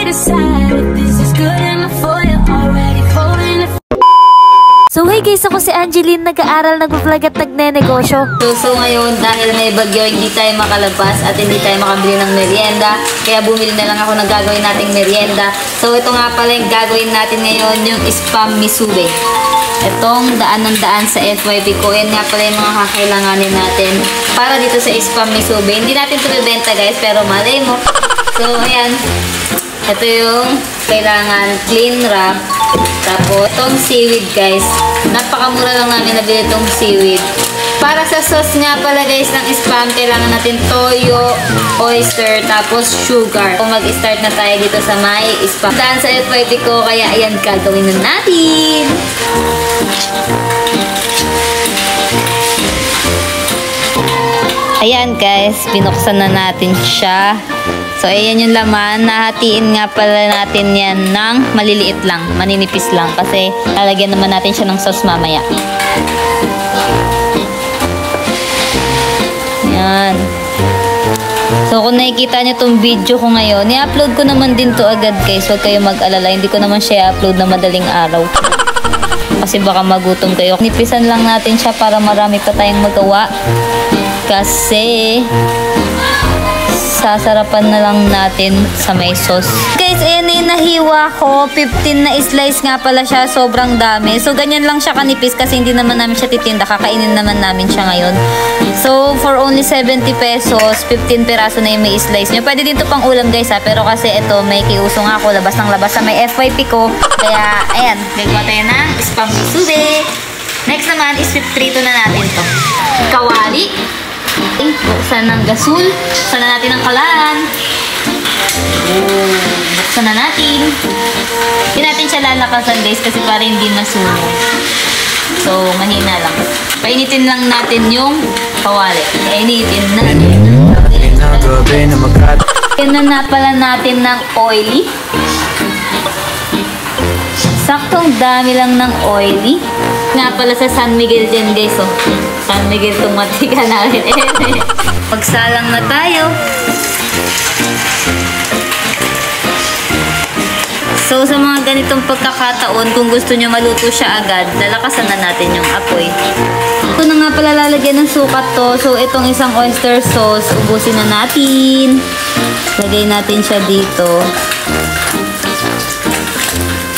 decide if this is good enough for you. Already holding it. So hey guys, ako si Angeline, nag-aaral, nag-vlog at nagne-negosyo. So ngayon, dahil may bagyo, hindi tayo makalabas at hindi tayo makabili ng merienda. Kaya bumili na lang ako ng gagawin nating merienda. So ito nga pala yung gagawin natin ngayon, yung spam misube. Itong daan ng daan sa FYP ko. Yan nga pala yung mga kakailanganin natin para dito sa spam misube. Hindi natin ito bibenta guys, pero malay mo. So ayan, ito yung kailangan, clean wrap. Tapos, itong seaweed guys. Napakamura lang namin nabili itong seaweed. Para sa sauce nga pala guys ng spam, kailangan natin toyo, oyster, tapos sugar. Kung mag-start na tayo dito sa may spam. Daan sa FYP ko, kaya ayan, gagawin na natin. Ayan guys, binuksan na natin siya. So, ayan yung laman. Nahatiin nga pala natin yan ng maliliit lang. Maninipis lang. Kasi, lalagyan naman natin siya ng sauce mamaya. Ayan. So, kung nakikita nyo itong video ko ngayon, i-upload ko naman din to agad guys. Huwag kayo mag-alala. Hindi ko naman siya i-upload na madaling araw. Kasi baka magutom kayo. Nipisan lang natin siya para marami pa tayong magawa. Kasi sasarapan na lang natin sa may sauce. Guys, ayan na yung nahiwa ko. 15 na slice nga pala siya. Sobrang dami. So, ganyan lang siya kanipis kasi hindi naman namin siya titinda. Kakainin naman namin siya ngayon. So, for only 70 pesos, 15 peraso na yung may slice nyo. Pwede din to pang ulam guys ha. Pero kasi ito, may kiusong ako. Labas ng labas sa may FYP ko. Kaya, ayan. Gagawa tayo ng spam misube. Next naman is prito na natin to. Kawali. Buksan ng gasol. Buksan na natin ang kalan. Buksan na natin. Hindi natin siya lalakasan guys kasi para hindi masunog. So, mahina lang. Painitin lang natin yung kawali. Painitin na. Yan na pala natin ng oily. Saktong dami lang ng oily. Nga pala sa San Miguel dyan guys, oh. San Miguel itong matika namin. Pagsalang na tayo. So, sa mga ganitong pagkakataon, kung gusto nyo maluto siya agad, lalakasan na natin yung apoy. Ito na nga pala lalagyan ng sukat to. So, itong isang oyster sauce, ubusin na natin. Lagay natin siya dito.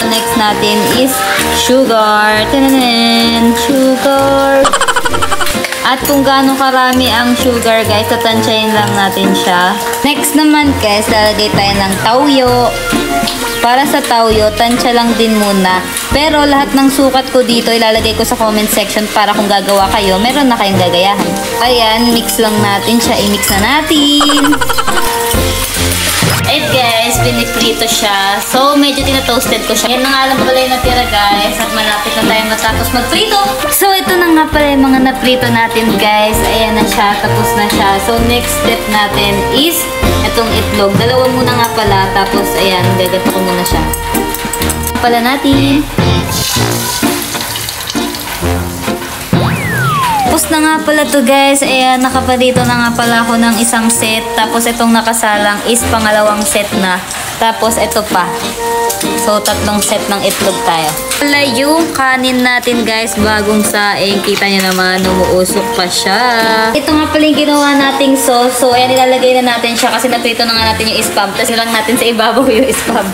Next natin is sugar. Tananan! Sugar! At kung gaano karami ang sugar guys, tatansyahin lang natin siya. Next naman guys, lalagay tayo ng tauyo. Para sa tauyo, tansya lang din muna. Pero lahat ng sukat ko dito, ilalagay ko sa comment section para kung gagawa kayo, meron na kayong gagayahan. Ayan, mix lang natin siya. I-mix na natin. Alright guys, piniprito siya. So, medyo tinatoasted ko siya. Yan na nga lang pala yung natira guys. At malapit na tayo matapos magprito. So, ito na nga pala yung mga naprito natin guys. Ayan na siya. Tapos na siya. So, next step natin is itong itlog. Dalawa muna nga pala. Tapos, ayan, gagato ko muna siya. Pala natin. Tapos na nga pala to guys. Ayan, nakaparito na nga pala ako ng isang set. Tapos itong nakasalang is pangalawang set na. Tapos ito pa. So, tatlong set ng itlog tayo. Wala yung kanin natin guys. Bagong saing. Kita nyo naman, umuusok pa siya. Ito nga pala yung ginawa nating sauce. So, ayan, ilalagay na natin siya kasi naprito na nga natin yung spam. Tapos lang natin sa ibabaw yung spam.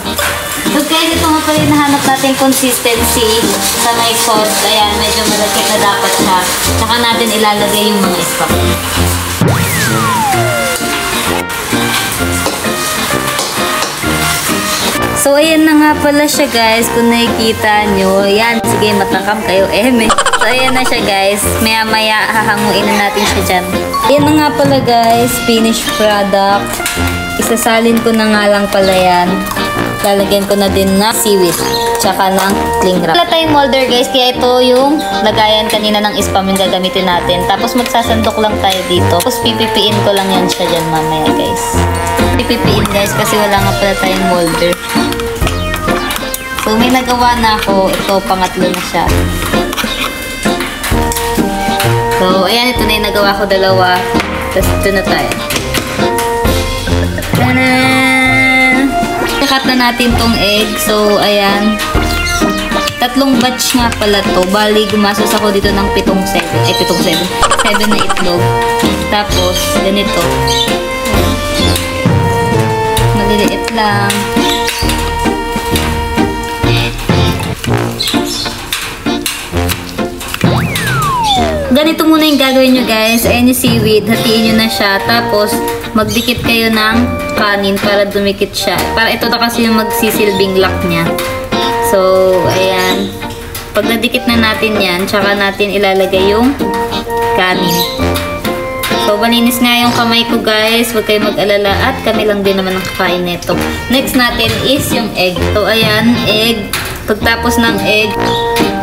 So guys, ito nga pala yung nahanap natin consistency sa may sauce. Ayan, medyo malagkit na dapat siya. Saka natin ilalagay yung mga spam. So, ayan na nga pala siya guys. Kung nakikita nyo. Ayan, sige, matakam kayo. So, ayan na siya guys. Maya-maya, hahanguin na natin siya dyan. Ayan na nga pala guys. Finished product. Isasalin ko na nga lang pala yan. Lalagyan ko na din na seaweed. Tsaka ng cling wrap. Wala tayong molder guys. Kaya ito yung lagayan kanina ng spam yung gagamitin natin. Tapos magsasandok lang tayo dito. Tapos pipipiin ko lang yan siya dyan mamaya guys. Pipipiin guys kasi wala nga pala tayong molder. So may nagawa na ako. Ito pangatlo na siya. So ayan, ito na yung nagawa ko dalawa. Tapos ito na tayo. ikakat na natin tong egg. So, ayan. 3 batch nga pala to. Bali, gumasos ako dito ng 7 na itlog. Tapos, ganito. Maliliit lang. Ganito muna yung gagawin nyo guys. Ayan yung seaweed. Hatiin nyo na siya. Tapos, magdikit kayo ng kanin para dumikit siya. Para ito na kasi yung magsisilbing lock niya. So, ayan. Pag nadikit na natin yan, tsaka natin ilalagay yung kanin. So, malinis nga yung kamay ko guys. Huwag kayo mag-alala. At kami lang din naman ang kakain nito. Next natin is yung egg. So, ayan, egg. Pagtapos ng egg,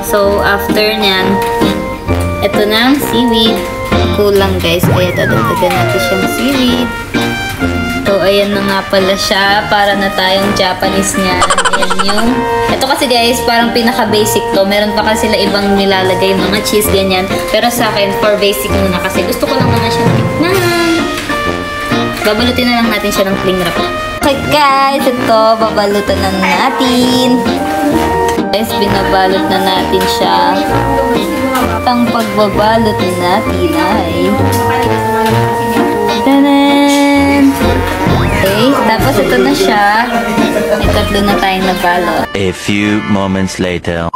so, after nyan, ito na, seaweed. Kulang guys. Kaya dadagdagan natin siyang seaweed. So, ayan na nga pala siya. Para na tayong Japanese niya. Ayan yung... Ito kasi guys, parang pinaka-basic to. Meron pa kasi sila ibang nilalagay mga cheese, ganyan. Pero sa akin, for basic muna kasi gusto ko lang naman siya tikman. Babalutin na lang natin siya ng cling wrap. Okay guys, ito, babalutan na natin. Guys, binabalot na natin siya. Ang pagbabalot natin ay tanan! Okay, tapos ito na siya. May 3 na tayong nabalot. A few moments later.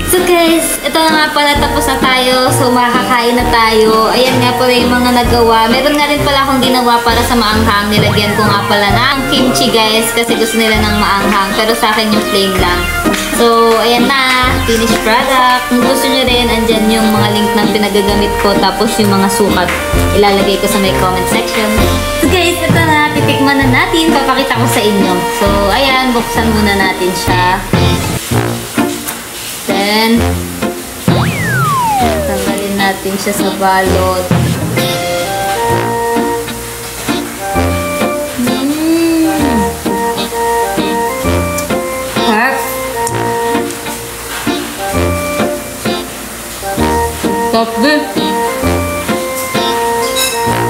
So guys, ito na nga pala, tapos na tayo. So makakain na tayo. Ayan nga pala yung mga nagawa. Meron nga rin pala akong ginawa para sa maanghang. Nilagyan ko nga pala ng kimchi guys, kasi gusto nila ng maanghang. Pero sa akin yung plain lang. So, ayan na. Finished product. Kung gusto nyo rin, andyan yung mga link ng pinagagamit ko. Tapos yung mga sukat, ilalagay ko sa may comment section. So guys, ito na. Titikman na natin. Papakita ko sa inyo. So, ayan. Buksan muna natin siya. Then, tanggalin natin siya sa balot. Top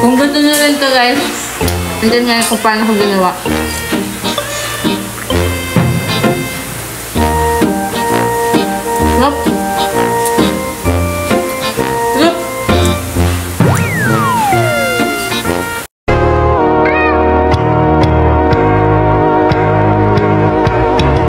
kung gusto nyo rin ito guys, andyan nga kung paano ko ginawa.